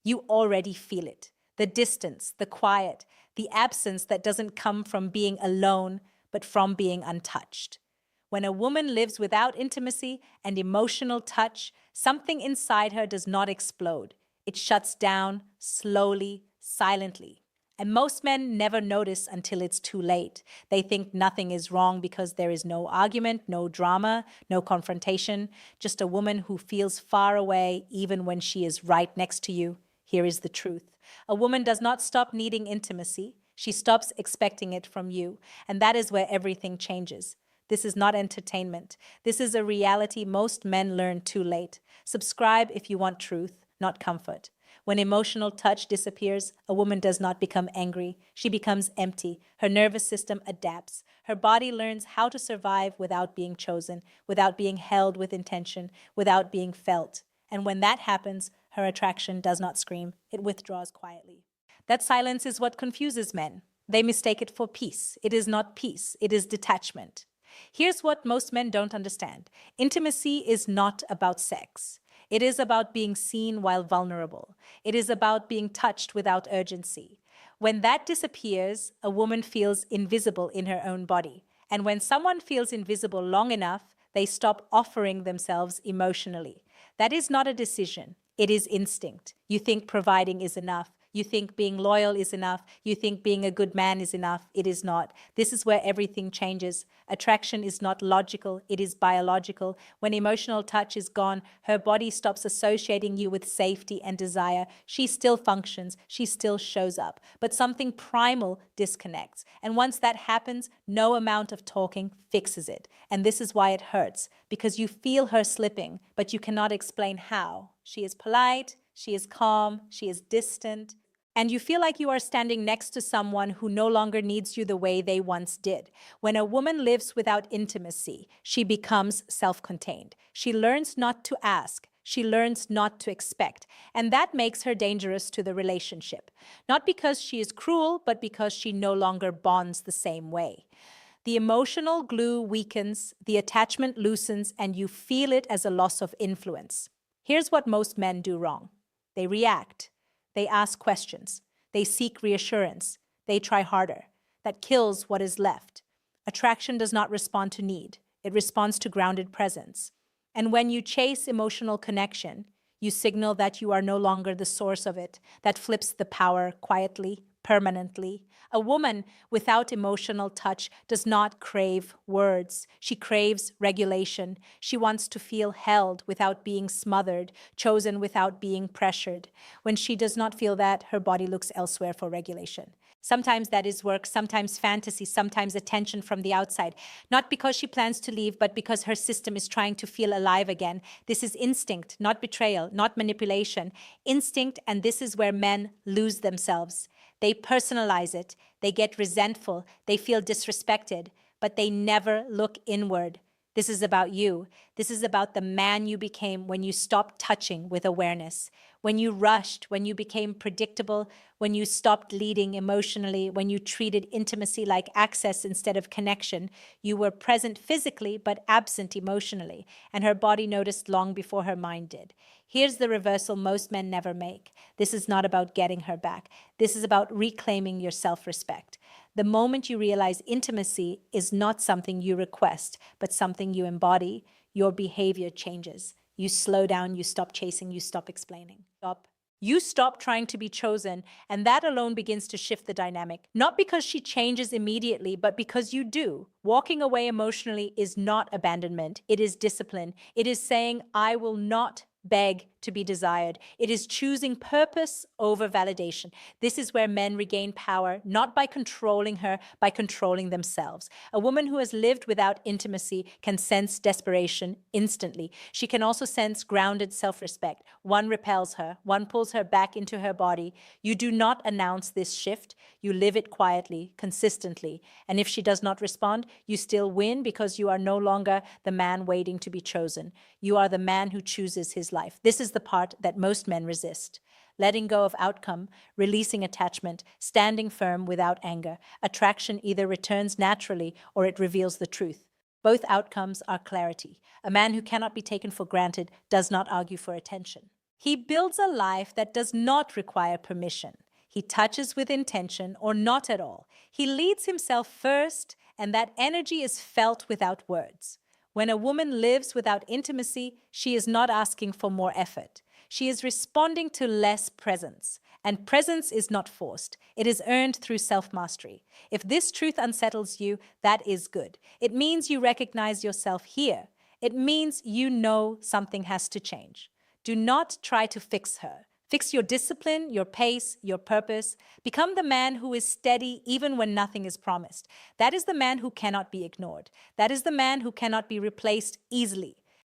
You already feel it. The distance, the quiet, the absence that doesn't come from being alone, but from being untouched. When a woman lives without intimacy and emotional touch, something inside her does not explode. It shuts down slowly, silently. And most men never notice until it's too late. They think nothing is wrong because there is no argument, no drama, no confrontation, just a woman who feels far away even when she is right next to you. Here is the truth. A woman does not stop needing intimacy. She stops expecting it from you. And that is where everything changes. This is not entertainment. This is a reality most men learn too late. Subscribe if you want truth, not comfort. When emotional touch disappears, a woman does not become angry. She becomes empty. Her nervous system adapts. Her body learns how to survive without being chosen, without being held with intention, without being felt. And when that happens, her attraction does not scream. It withdraws quietly. That silence is what confuses men. They mistake it for peace. It is not peace. It is detachment. Here's what most men don't understand. Intimacy is not about sex. It is about being seen while vulnerable. It is about being touched without urgency. When that disappears, a woman feels invisible in her own body. And when someone feels invisible long enough, they stop offering themselves emotionally. That is not a decision. It is instinct. You think providing is enough. You think being loyal is enough. You think being a good man is enough. It is not. This is where everything changes. Attraction is not logical. It is biological. When emotional touch is gone, her body stops associating you with safety and desire. She still functions. She still shows up. But something primal disconnects. And once that happens, no amount of talking fixes it. And this is why it hurts. Because you feel her slipping, but you cannot explain how. She is polite. She is calm. She is distant. And you feel like you are standing next to someone who no longer needs you the way they once did. When a woman lives without intimacy, she becomes self-contained. She learns not to ask. She learns not to expect. And that makes her dangerous to the relationship. Not because she is cruel, but because she no longer bonds the same way. The emotional glue weakens, the attachment loosens, and you feel it as a loss of influence. Here's what most men do wrong. They react. They ask questions. They seek reassurance. They try harder. That kills what is left. Attraction does not respond to need. It responds to grounded presence. And when you chase emotional connection, you signal that you are no longer the source of it. That flips the power quietly, permanently. A woman without emotional touch does not crave words. She craves regulation. She wants to feel held without being smothered, chosen without being pressured. When she does not feel that, her body looks elsewhere for regulation. Sometimes that is work, sometimes fantasy, sometimes attention from the outside. Not because she plans to leave, but because her system is trying to feel alive again. This is instinct, not betrayal, not manipulation. Instinct, and this is where men lose themselves. They personalize it, they get resentful, they feel disrespected, but they never look inward. This is about you. This is about the man you became when you stopped touching with awareness, when you rushed, when you became predictable, when you stopped leading emotionally, when you treated intimacy like access instead of connection. You were present physically but absent emotionally, and her body noticed long before her mind did. Here's the reversal most men never make. This is not about getting her back. This is about reclaiming your self-respect. The moment you realize intimacy is not something you request, but something you embody, your behavior changes. You slow down, you stop chasing, you stop explaining. You stop trying to be chosen, and that alone begins to shift the dynamic. Not because she changes immediately, but because you do. Walking away emotionally is not abandonment. It is discipline. It is saying, I will not beg to be desired. It is choosing purpose over validation. This is where men regain power, not by controlling her, by controlling themselves. A woman who has lived without intimacy can sense desperation instantly. She can also sense grounded self-respect. One repels her, one pulls her back into her body. You do not announce this shift. You live it quietly, consistently. And if she does not respond, you still win because you are no longer the man waiting to be chosen. You are the man who chooses his life. This is the part that most men resist. Letting go of outcome, releasing attachment, standing firm without anger. Attraction either returns naturally or it reveals the truth. Both outcomes are clarity. A man who cannot be taken for granted does not argue for attention. He builds a life that does not require permission. He touches with intention or not at all. He leads himself first, and that energy is felt without words. When a woman lives without intimacy, she is not asking for more effort. She is responding to less presence. And presence is not forced. It is earned through self-mastery. If this truth unsettles you, that is good. It means you recognize yourself here. It means you know something has to change. Do not try to fix her. Fix your discipline, your pace, your purpose. Become the man who is steady even when nothing is promised. That is the man who cannot be ignored. That is the man who cannot be replaced easily.